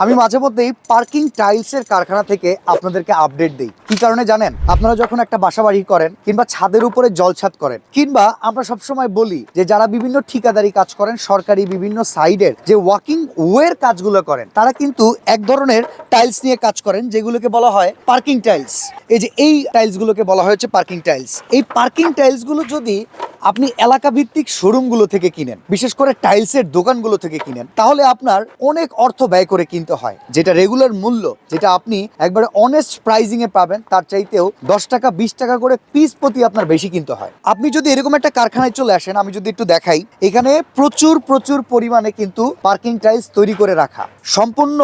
আমি মাঝে মধ্যেই পার্কিং টাইলসের কারখানা থেকে আপনাদেরকে আপডেট দেই। কি কারণে জানেন? আপনারা যখন একটা বাসা বাড়ি করেন কিংবা ছাদের উপরে জলছাদ করেন, কিংবা আমরা সবসময় বলি যে যারা বিভিন্ন ঠিকাদারি কাজ করেন, সরকারি বিভিন্ন সাইডের যে ওয়াকিং ওয়ের কাজগুলো করেন, তারা কিন্তু এক ধরনের টাইলস নিয়ে কাজ করেন যেগুলোকে বলা হয় পার্কিং টাইলস। এই টাইলসগুলোকে বলা হয়েছে পার্কিং টাইলস। এই পার্কিং টাইলসগুলো যদি আপনি এলাকা ভিত্তিক শোরুমগুলো থেকে কিনেন, বিশেষ করে টাইলসের দোকানগুলো থেকে কিনেন, তাহলে আপনার অনেক অর্থ ব্যয় করে কিনতে হয়। যেটা রেগুলার মূল্য, যেটা আপনি একবারে অনেস্ট প্রাইজিং এ পাবেন, তার চাইতেও 10 টাকা 20 টাকা করে পিস প্রতি আপনার বেশি কিনতে হয়। আপনি যদি এরকম একটা কারখানায় চলে আসেন, আমি যদি একটু দেখাই, এখানে প্রচুর পরিমাণে কিন্তু পার্কিং টাইলস তৈরি করে রাখা, সম্পূর্ণ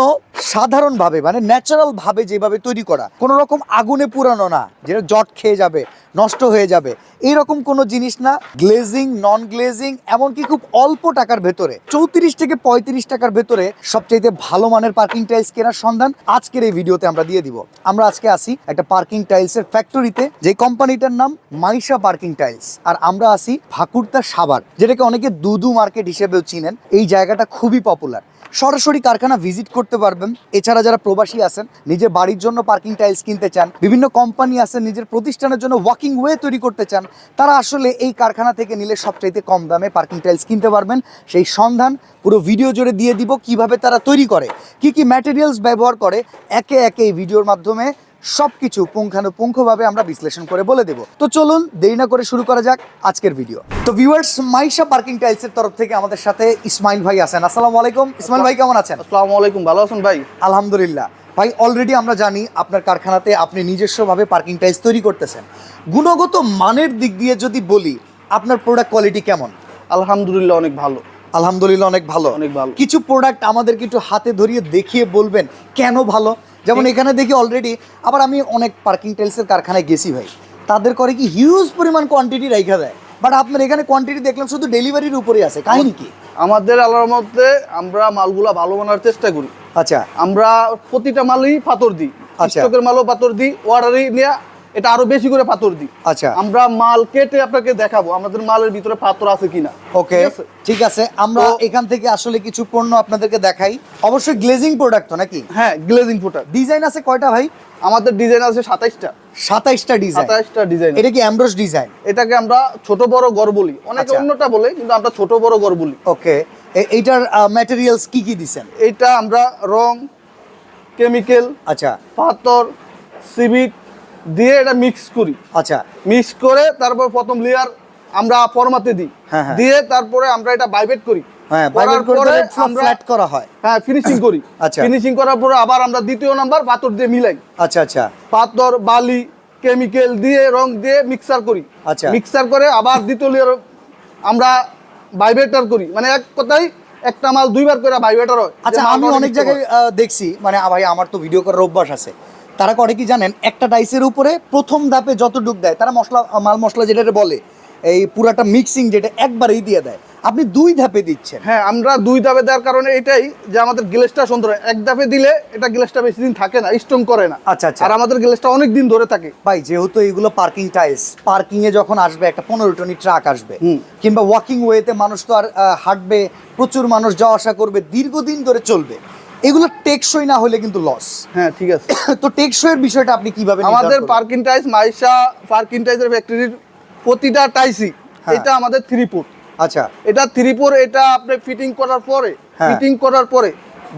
সাধারণভাবে মানে ন্যাচারাল ভাবে যেভাবে তৈরি করা, কোনো রকম আগুনে পুরানো না, যেটা জট খেয়ে যাবে, নষ্ট হয়ে যাবে, এইরকম কোনো জিনিস না। গ্লেজিং, নন গ্লেজিং, এমনকি খুব অল্প টাকার ভেতরে 34 থেকে 35 টাকার ভেতরে সবচাইতে ভালো মানের পার্কিং টাইলস কেনার সন্ধান আজকের এই ভিডিওতে আমরা দিয়ে দিব। আমরা আজকে আসি একটা পার্কিং টাইলসের ফ্যাক্টরিতে, যে কোম্পানিটার নাম মাইশা পার্কিং টাইলস, আর আমরা আসি ভাকুরতা সাভার, যেটাকে অনেকে দুদু মার্কেট হিসেবেও চিনেন। এই জায়গাটা খুবই পপুলার। সরাসরি কারখানা ভিজিট করতে পারবেন। এছাড়া যারা প্রবাসী আছেন, নিজের বাড়ির জন্য পার্কিং টাইলস কিনতে চান, বিভিন্ন কোম্পানি আছেন নিজের প্রতিষ্ঠানের জন্য ওয়াকিং ওয়ে তৈরি করতে চান, তারা আসলে এই কারখানা থেকে নিলে সবচাইতে কম দামে পার্কিং টাইলস কিনতে পারবেন। সেই সন্ধান পুরো ভিডিও জুড়ে দিয়ে দিব। কিভাবে তারা তৈরি করে, কি কি ম্যাটেরিয়ালস ব্যবহার করে, একে একে এই ভিডিওর মাধ্যমে সবকিছু পুঙ্খানুপুঙ্খভাবে আমরা বিশ্লেষণ করে বলে দেব। তো চলুন দেরি না করে শুরু করা যাক আজকের ভিডিও। তো ভিউয়ার্স, মাইশা পার্কিং টাইলসের তরফ থেকে আমাদের সাথে ইসমাইল ভাই আছেন। আসসালামু আলাইকুম। ইসমাইল ভাই কেমন আছেন? আসসালামু আলাইকুম, ভালো আছেন ভাই? আলহামদুলিল্লাহ ভাই। অলরেডি আমরা জানি আপনার কারখানাতে আপনি নিজস্বভাবে পার্কিং টাইলস তৈরি করতেছেন। গুণগত মানের দিক দিয়ে যদি বলি, আপনার প্রোডাক্ট কোয়ালিটি কেমন? আলহামদুলিল্লাহ অনেক ভালো। আলহামদুলিল্লাহ অনেক ভালো। অনেক ভালো। কিছু প্রোডাক্ট আমাদেরকে একটু হাতে ধরিয়ে দেখিয়ে বলবেন কেন ভালো? যেমন এখানে দেখি অলরেডি, আবার আমি অনেক পার্কিং টাইলসের কারখানায় গেছি ভাই, তাদের করে কি হিউজ পরিমাণ কোয়ান্টিটি রাখা দেয়, বাট আপনার এখানে কোয়ান্টিটি দেখলাম শুধু ডেলিভারির উপরে আছে। কাহিনী কি? আমাদের আল্লাহর মধ্যে আমরা মালগুলা ভালো বানার চেষ্টা করি। আচ্ছা, আমরা প্রতিটা মালই পাথর দিই, আচ্ছা। স্টকের মালও পাথর দিই, অর্ডারই নিয়ে এটা আরো বেশি করে পাথর দিই। আচ্ছা, আমরা মাল কেটে আপনাকে দেখাবো আমাদের মালের ভিতরে পাথর আছে কিনা। ওকে, ঠিক আছে। আমরা এখান থেকে আসলে কিছু পণ্য আপনাদেরকে দেখাই। অবশ্যই গ্লেজিং প্রোডাক্ট তো নাকি? হ্যাঁ, গ্লেজিং প্রোডাক্ট। ডিজাইন আছে কয়টা ভাই? আমাদের ডিজাইন আছে 27টা। 27টা ডিজাইন? 27টা ডিজাইন। এটা কি এমব্রস ডিজাইন? এটাকে আমরা ছোট বড় গড় বলি, অনেকে অন্যটা বলে, কিন্তু আমরা ছোট বড় গড় বলি। ওকে, এইটার ম্যাটেরিয়ালস কি কি দিবেন? এইটা আমরা রং, কেমিক্যাল, আচ্ছা, পাথর, সিমেন্ট দিয়ে এটা মিক্স করি। আচ্ছা, মিক্স করে তারপর প্রথম লেয়ার আমরা ফরমাতে দিই, দিয়ে তারপরে আমরা এটা বাইবেট করি। হ্যাঁ, বাইবেট করে ফ্ল্যাট করা হয়। হ্যাঁ, ফিনিশিং করি। আচ্ছা, ফিনিশিং করার পরে আবার আমরা দ্বিতীয় নাম্বার পাথর দিয়ে মিলাই। আচ্ছা আচ্ছা, পাথর, বালি, কেমিক্যাল দিয়ে, রং দিয়ে মিক্সার করি। আচ্ছা, মিক্সার করে আবার দ্বিতীয় লেয়ার আমরা বাইবেটার করি। মানে এক কথাই একটা মাল দুইবার করে বাইবেটার হয়। আচ্ছা, আমি অনেক জায়গায় দেখছি, মানে ভাই আমার তো ভিডিও করার অভ্যাস আছে, তারা করে কি জানেন, একটা টাইসের উপরে প্রথম ধাপে যত ডুব দেয়, তারা মাল মশলা যেটা বলে এই পুরাটা মিক্সিং, যেটা একবারেই দিয়ে দেয়। আপনি 2 ধাপে দিচ্ছেন। হ্যাঁ, আমরা 2 ধাপে দেওয়ার কারণে এটাই যে আমাদের গ্লেসটা সুন্দর হয়। এক ধাপে দিলে এটা গ্লেসটা বেশি দিন থাকে না, স্ট্রং করে না। আচ্ছা আচ্ছা। আর আমাদের গ্লেসটা অনেক দিন ধরে থাকে। ভাই, যেহেতু এগুলো পার্কিং টাইলস, পার্কিং এ যখন আসবে একটা 15 টনি ট্রাক আসবে, কিংবা ওয়াকিং ওয়েতে মানুষ তো আর হাঁটবে, প্রচুর মানুষ যাওয়া আসা করবে, দীর্ঘদিন ধরে চলবে, এগুলো টেকসই না হলে কিন্তু লস। হ্যাঁ, ঠিক আছে। তো টেকসই এর বিষয়টা আপনি কিভাবে? আমাদের পার্কিং টাইলস, মাইশা পার্কিং টাইলসের ফ্যাক্টরির প্রতিটা টাইসই এটা আমাদের 3 ফুট। আচ্ছা, এটা 3 ফুট। এটা আপনি ফিটিং করার পরে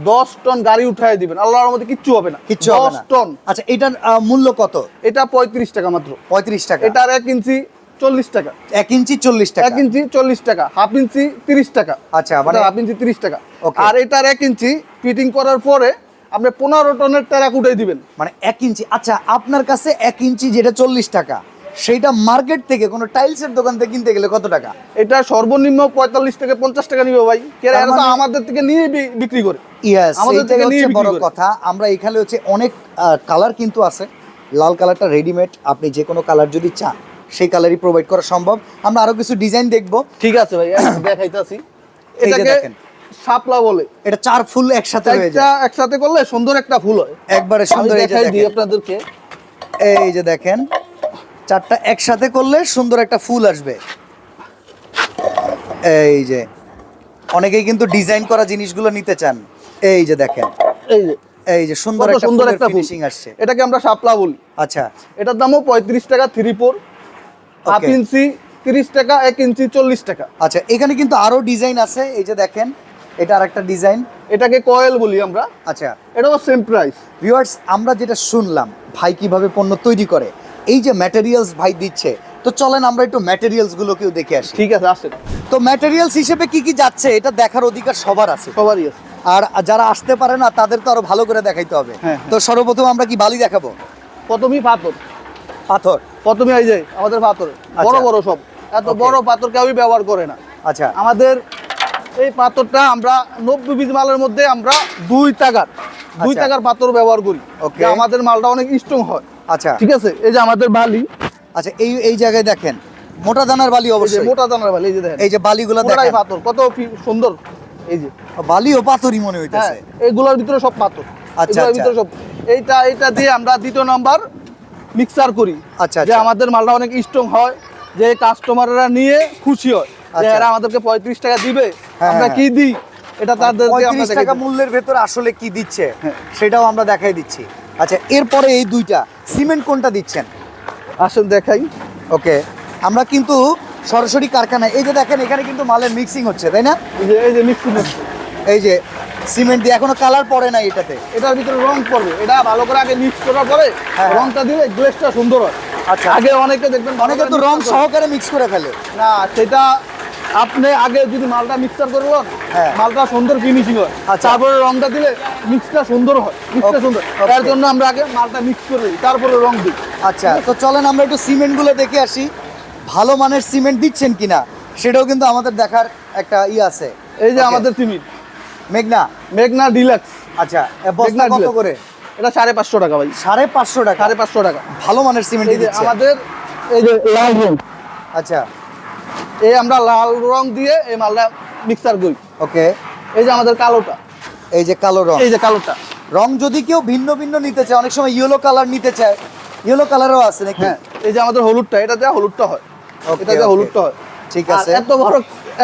10 টন গাড়ি উঠায় দিবেন, আল্লাহর মধ্যে কিচ্ছু হবে না। 10 টন। আচ্ছা, এটার মূল্য কত? এটা 35 টাকা মাত্র। 35 টাকা। এটার 1 ইঞ্চি 40 টাকা। 1 ইঞ্চি 40 টাকা। 1 ইঞ্চি 40 টাকা। হাফ ইঞ্চি 30 টাকা। আচ্ছা, মানে হাফ ইঞ্চি 30 টাকা। আর এটার 1 ইঞ্চি ফিটিং করার পরে আপনি 15 টনের টেরাক উঠাই দিবেন। মানে 1 ইঞ্চি। আচ্ছা, আপনার কাছে 1 ইঞ্চি যেটা 40 টাকা, সেইটা মার্কেট থেকে কোনো টাইলসের দোকান থেকে কিনতে গেলে কত টাকা? এটা সর্বনিম্ন 45 থেকে 50 টাকা নিবে ভাই। আমাদের থেকে নিয়ে বিক্রি করে। ইয়েস, আমাদের থেকে নিয়ে বড় কথা। আমরা এখানে হচ্ছে অনেক কালার কিন্তু আছে। লাল কালারটা রেডিমেড, আপনি যে কোনো কালার যদি চান সেই কালারই প্রোভাইড করা সম্ভব। আমরা আরো কিছু ডিজাইন দেখবো। ঠিক আছে ভাই, দেখাইতাছি। এটাকে শাপলা বলে। এটা 4 ফুল একসাথে হয়ে যায়। এটা একসাথে করলে সুন্দর একটা ফুল হয়, একবারে সুন্দর। এই যে দেখাই আপনাদেরকে, এই যে দেখেন, 4টা একসাথে করলে সুন্দর একটা ফুল আসবে। এই যে অনেকেই কিন্তু ডিজাইন করা জিনিসগুলো নিতে চান। এই যে দেখেন, এই যে সুন্দর কত একটা সুন্দর ফুলের একটা ফিনিশিং আসছে। এটাকে আমরা শাপলা বলি। আচ্ছা, এটার দামও 35 টাকা 3/4, হাফ Okay. ইঞ্চি 30 টাকা, 1 ইঞ্চি 40 টাকা। আচ্ছা, এখানে কিন্তু আরো ডিজাইন আছে, এই যে দেখেন এটা আরেকটা ডিজাইন। এটাকে কয়েল বলি আমরা। আচ্ছা এটাও সেম প্রাইস। ভিউয়ার্স, আমরা যেটা শুনলাম ভাই কিভাবে পণ্য তৈরি করে, এই যে ম্যাটেরিয়ালস ভাই দিচ্ছে, তো চলেন আমরা একটু ম্যাটেরিয়ালস গুলোকেও দেখে আসি। ঠিক আছে, আসেন। তো ম্যাটেরিয়ালস হিসেবে কি কি যাচ্ছে এটা দেখার অধিকার সবার আছে, সবারই আছে। আর যারা আসতে পারে না তাদের তো আরো ভালো করে দেখাইতে হবে। হ্যাঁ। তো সর্বপ্রথম আমরা কি বালি দেখাবো? প্রথমেই পাথর। পাথর। প্রথমে এই যে আমাদের পাথর, বড় বড় সব। এত Okay. বড় পাথর কেউই ব্যবহার করে না। আচ্ছা আমাদের এই পাথরটা আমরা 90 পিস মালের মধ্যে আমরা 2 টাকার আচ্ছা। পাথর ব্যবহার করি। Okay. যে আমাদের মালটা অনেক স্ট্রং হয়। আচ্ছা ঠিক আছে, এই যে আমাদের বালি, আচ্ছা, এই জায়গায় দেখেন মোটা দানার বালি, এই যে অবশ্যই মোটা দানার বালি, এই যে দেখেন এই যে বালিগুলো পুরাই দেখেন, পাথর, কত সুন্দর। এই যে বালি ও পাথরই মনে হ্যাঁ, হইতেছে। এইগুলোর ভিতরে সব পাথর। আচ্ছা, এগুলোর আচ্ছা। ভিতরে সব এইটা দিয়ে আমরা দ্বিতীয় নাম্বার মিক্সার করি। আচ্ছা, যে আচ্ছা। আমাদের মালটা অনেক স্ট্রং হয়, যে কাস্টমাররা নিয়ে খুশি হয় যে আচ্ছা। এরা আমাদেরকে 35 টাকা দিবে, হ্যাঁ, আমরা হ্যাঁ। কি দিই এটা তাদেরকে আমরা 35 দেখাই টাকা দিই। মূল্যের ভেতরে আসলে কি দিচ্ছে হ্যাঁ। সেটাও আমরা দেখাই দিচ্ছি। আচ্ছা, এরপরে এই দুইটা সিমেন্ট কোনটা দিচ্ছেন? আসেন দেখাই। ওকে, আমরা কিন্তু সরাসরি কারখানায়, এই যে দেখেন এখানে কিন্তু মালের মিক্সিং হচ্ছে, তাই না? এই যে মিক্সিং হচ্ছে, এই যে সিমেন্ট দিয়ে এখনো কালার পড়ে না এটাতে। এটার ভিতরে রং পড়বে। এটা ভালো করে আগে মিক্স করার পরে হ্যাঁ। রংটা দিলে গ্লেজটা সুন্দর হয়। আচ্ছা। আগে অনেকে দেখবেন অনেকে তো রং সহকারে মিক্স করে ফেলে। না, সেটা আপনি আগে যদি মালটা মিক্সার করবেন, হ্যাঁ। মালটা সুন্দর ফিনিশিং হয়। আচ্ছা। তারপরে রংটা দিলে মিক্সটা সুন্দর হয়, মিক্সটা Okay, সুন্দর। okay. তার জন্য আমরা আগে মালটা মিক্স করে দিই, তারপরে রং দিই। আচ্ছা, তো চলেন আমরা একটু সিমেন্টগুলো দেখে আসি, ভালো মানের সিমেন্ট দিচ্ছেন কিনা সেটাও কিন্তু আমাদের দেখার একটা আছে। এই যে Okay. আমাদের সিমেন্ট মেঘনা। মেঘনা ডিলাক্স। আচ্ছা, বস্তা মেঘনা কত ডিলাক্স। করে? এটা 550 টাকা ভাই। 550 টাকা। 550 টাকা। ভালো মানের সিমেন্ট এই যে দিচ্ছে। আমাদের এই যে লাল রং, আচ্ছা, এই আমরা লাল রং দিয়ে এই মালটা মিক্সার করি। ওকে। এই যে আমাদের কালোটা, এই যে কালো রং। এই যে কালোটা। রং যদি কেউ ভিন্ন ভিন্ন নিতে চায়, অনেক সময় ইয়েলো কালার নিতে চায়, ইয়েলো কালারও আছে নাকি? হ্যাঁ, এই যে আমাদের হলুদটা, এটা দিয়ে হলুদটা হয়। Okay, এটা দিয়ে okay. হলুদটা হয়। ঠিক আর আছে।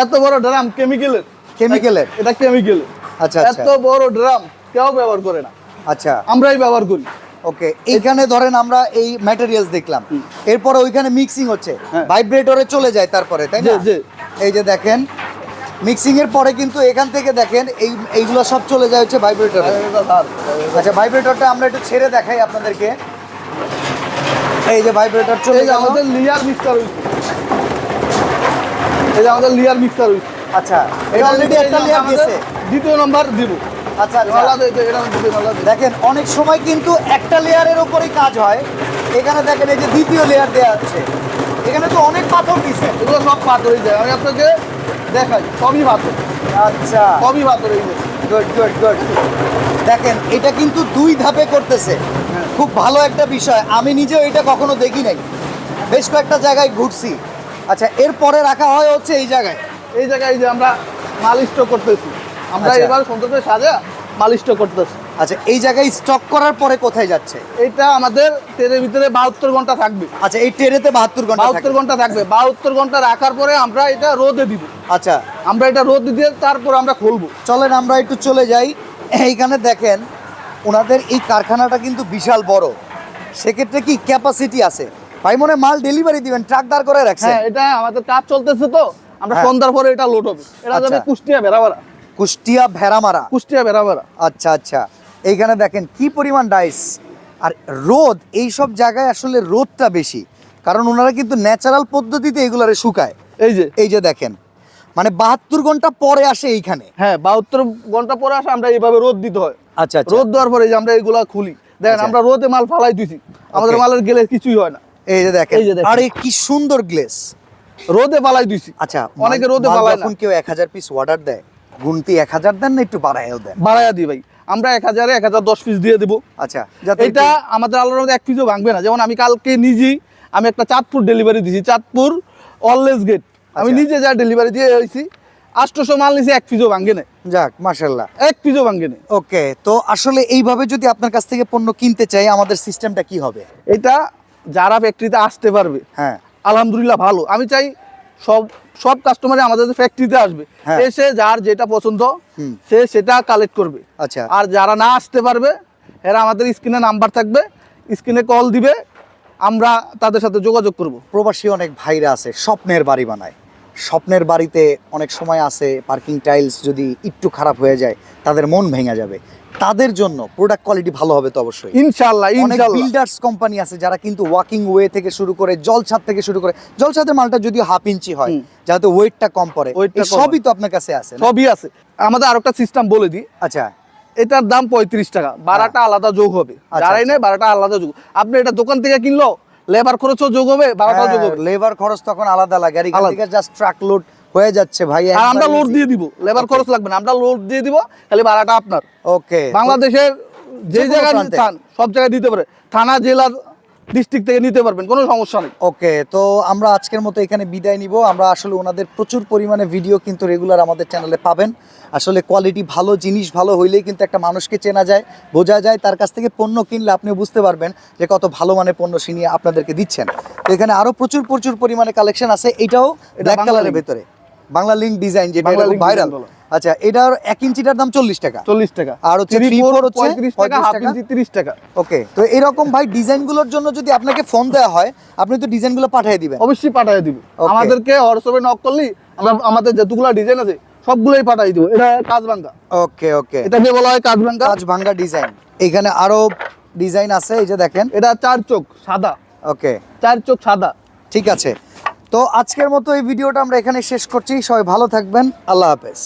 এত বড় ড্রাম কেমিক্যালের। কেমিক্যালের? এটা কেমিক্যালের। আচ্ছা, আচ্ছা। এত বড় ড্রাম কেউ ব্যবহার করে না, আচ্ছা, আমরাই ব্যবহার করি। ওকে। এইখানে ধরেন আমরা এই ম্যাটেরিয়ালস দেখলাম, এরপরে ওইখানে মিক্সিং হচ্ছে, হ্যাঁ। ভাইব্রেটরে চলে যায় তারপরে, তাই না? জি, জি। এই যে দেখেন মিক্সিং এর পরে কিন্তু এখান থেকে দেখেন এইগুলো সব চলে যায় হচ্ছে ভাইব্রেটরে। আচ্ছা, ভাইব্রেটরটা আমরা একটু ছেড়ে দেখাই আপনাদেরকে। এই যে ভাইব্রেটর চলে এই যে গেল। আমাদের লেয়ার মিক্সার হইছে, এই যে আমাদের লেয়ার মিক্সার হইছে। আচ্ছা, এটা অলরেডি একটা লেয়ার গেছে। দ্বিতীয় নাম্বার দিব। আচ্ছা, আচ্ছা। মালা দিতে এটা দিতে মালা দিতে। দেখেন অনেক সময় কিন্তু একটা লেয়ারের উপরেই কাজ হয়, এখানে দেখেন এই যে দ্বিতীয় লেয়ার দেওয়া আছে, এখানে তো অনেক পাথর দিছে। এগুলো সব পাথরই যায়, আমি আপনাকে দেখাই, সবই পাথর, আচ্ছা, সবই পাথর। এই যে গুড গুড গুড। দেখেন এটা কিন্তু 2 ধাপে করতেছে, খুব ভালো একটা বিষয়। আমি নিজেও এটা কখনো দেখি নাই, বেশ কয়েকটা জায়গায় ঘুরছি। আচ্ছা, এরপরে রাখা হয় হচ্ছে এই জায়গায়। এই জায়গায় এই যে আমরা মাল স্টক করতেছি, আমরা আচ্ছা। এবার সুন্দর করে সাজা মাল স্টক করতেছি। আচ্ছা, এই জায়গায় স্টক করার পরে কোথায় যাচ্ছে? এইটা আমাদের ট্রেনের ভিতরে 72 ঘন্টা থাকবে। আচ্ছা, এই ট্রেনেতে 72 ঘন্টা 72 থাকে। ঘন্টা থাকবে। 72 ঘন্টা রাখার পরে আমরা এটা রোদে দিব। আচ্ছা, আমরা এটা রোদ দিয়ে তারপর আমরা খুলবো। চলেন আমরা একটু চলে যাই। এইখানে দেখেন ওনাদের এই কারখানাটা কিন্তু বিশাল বড়, সেক্ষেত্রে কি ক্যাপাসিটি আছে? ভাই মনে হয় মাল ডেলিভারি দিবেন, ট্রাক দাঁড় করে রাখছেন? হ্যাঁ, এটা আমাদের কাজ চলতেছে, তো আমরা হ্যাঁ। সন্ধ্যার পরে এটা লোড হবে। এটা আচ্ছা। যাবে কুষ্টিয়া ভেড়ামারা। কুষ্টিয়া ভেড়ামারা। কুষ্টিয়া ভেড়ামারা। আচ্ছা, আচ্ছা। এইখানে দেখেন কি পরিমাণ ডাইস আর রোদ, এই সব জায়গায় আসলে রোদটা বেশি, কারণ ওনারা কিন্তু ন্যাচারাল পদ্ধতিতে এগুলারে শুকায়। এই যে দেখেন, মানে 72 ঘন্টা পরে আসে এইখানে। হ্যাঁ, 72 ঘন্টা পরে আসে, আমরা এইভাবে রোদ দিতে হয়। আচ্ছা, আচ্ছা। রোদ দেওয়ার পরে যে আমরা এগুলা খুলি, দেখেন আচ্ছা। আমরা রোদে মাল ফালাই দিছি, আমাদের Okay. মালের গেলে কিছুই হয় না। এই যে দেখেন, এই যে দেখেন। আরে কি সুন্দর গ্লেস। রোদে ফালাই দিছি। আচ্ছা, অনেকে রোদে ফালায় না। যখন কেউ 1000 পিস অর্ডার দেয়, গুনতি 1000 দেন না একটু বাড়ায়ও দেন? বাড়াইয়া দিই ভাই, আমরা 1010 পিস দিয়ে দেবো। আচ্ছা, যাতে এটা আমাদের আল্লাহর মধ্যে এক পিসও ভাঙবে না। যেমন আমি কালকে নিজেই আমি একটা চাঁদপুর ডেলিভারি দিয়েছি, চাঁদপুর অলওয়েজ গেট, আমি আচ্ছা। নিজে যা ডেলিভারি দিয়ে হয়েছি, 800 মাল নিয়েছি, এক পিসও ভাঙে না, যাক মাশাআল্লাহ। এক পিসও ভাঙে না। ওকে, তো আসলে এইভাবে যদি আপনার কাছ থেকে পণ্য কিনতে চাই, আমাদের সিস্টেমটা কি হবে? এটা যারা ফ্যাক্টরিতে আসতে পারবে, হ্যাঁ, আলহামদুলিল্লাহ ভালো। আমি চাই সব কাস্টমার আমাদের ফ্যাক্টরিতে আসবে, হ্যাঁ। এসে যার যেটা পছন্দ সে সেটা কালেক্ট করবে। আচ্ছা, আর যারা না আসতে পারবে এরা আমাদের স্ক্রিনে নাম্বার থাকবে, স্ক্রিনে কল দিবে, আমরা তাদের সাথে যোগাযোগ করব। প্রবাসী অনেক ভাইরা আছে স্বপ্নের বাড়ি বানায়, স্বপ্নের বাড়িতে অনেক সময় আছে পার্কিং টাইলস যদি একটু খারাপ হয়ে যায় তাদের মন ভেঙে যাবে, তাদের জন্য প্রোডাক্ট কোয়ালিটি ভালো হবে তো অবশ্যই। ইনশাআল্লাহ অনেক ইনশাআল্লাহ। বিল্ডার্স কোম্পানি আছে যারা কিন্তু ওয়াকিং ওয়ে থেকে শুরু করে জলছাদ থেকে শুরু করে, জলছাদের মালটা যদিও 1/2 ইঞ্চি হয়, যাতে ওয়েটটা কম পড়ে, ওয়েটটা এই কম সবই তো আপনার কাছে আছে না? সবই আছে। আমাদের আরেকটা সিস্টেম বলে দিই, আচ্ছা, এটার দাম 35 টাকা, ভাড়াটা আলাদা যোগ হবে। আচ্ছা, যারাই আচ্ছা। নেই ভাড়াটা আলাদা যোগ। আপনি এটা দোকান থেকে কিনলো, লেবার খরচও যোগ হবে, ভাড়াটাও যোগ হবে। লেবার খরচ তখন আলাদা লাগে, আর এখান আলাদা। থেকে জাস্ট ট্রাক লোড হয়ে যাচ্ছে ভাই। আর আমরা লোড দিয়ে দিব, লেবার খরচ লাগবে না, আমরা লোড দিয়ে দিব, খালি ভাড়াটা আপনার। ওকে, বাংলাদেশের যে কোনো জায়গায় প্রান্তে। চান সব জায়গায় দিতে পারে, থানা জেলা ডিস্ট্রিক্ট থেকে নিতে পারবেন, কোনো সমস্যা নেই। ওকে। তো আমরা আজকের মতো এখানে বিদায় নিব। আমরা আসলে ওনাদের প্রচুর পরিমাণে ভিডিও কিন্তু রেগুলার আমাদের চ্যানেলে পাবেন। আসলে কোয়ালিটি ভালো, জিনিস ভালো হইলেই কিন্তু একটা মানুষকে চেনা যায়, বোঝা যায়। তার কাছ থেকে পণ্য কিনলে আপনি বুঝতে পারবেন যে কত ভালো মানের পণ্য তিনি আপনাদেরকে দিচ্ছেন। তো এখানে আরো প্রচুর প্রচুর পরিমাণে কালেকশন আছে। এটাও ব্ল্যাক বাংলা কালারের link। ভেতরে বাংলা লিঙ্ক ডিজাইন, যেটা বাংলা link ভাইরাল। design বলো। আচ্ছা, এটার 1 ইঞ্চিটার দাম 40 টাকা। 40 টাকা। আর হচ্ছে 3/4 হচ্ছে 35 টাকা, 35 হাফ টাকা। ইঞ্চি 30 টাকা। ওকে, তো এরকম ভাই ডিজাইনগুলোর জন্য যদি আপনাকে ফোন দেওয়া হয়, আপনি তো ডিজাইনগুলো পাঠিয়ে দিবেন। অবশ্যই পাঠিয়ে দিব। Okay. আমাদেরকে হোয়াটসঅ্যাপে নক করলেই আমরা আমাদের যতগুলো ডিজাইন আছে সবগুলোই পাঠিয়ে দিব। এটা কাজ ভাঙ্গা, ওকে ওকে, এটাকে বলা হয় কাজ ভাঙ্গা। কাজ ভাঙ্গা ডিজাইন। এখানে আরো ডিজাইন আছে, এই যে দেখেন। এটা 4 চোখ সাদা, ওকে, 4 চোখ সাদা। ঠিক আছে। তো আজকের মতো এই ভিডিওটা আমরা এখানে শেষ করছি। সবাই ভালো থাকবেন, আল্লাহ হাফেজ।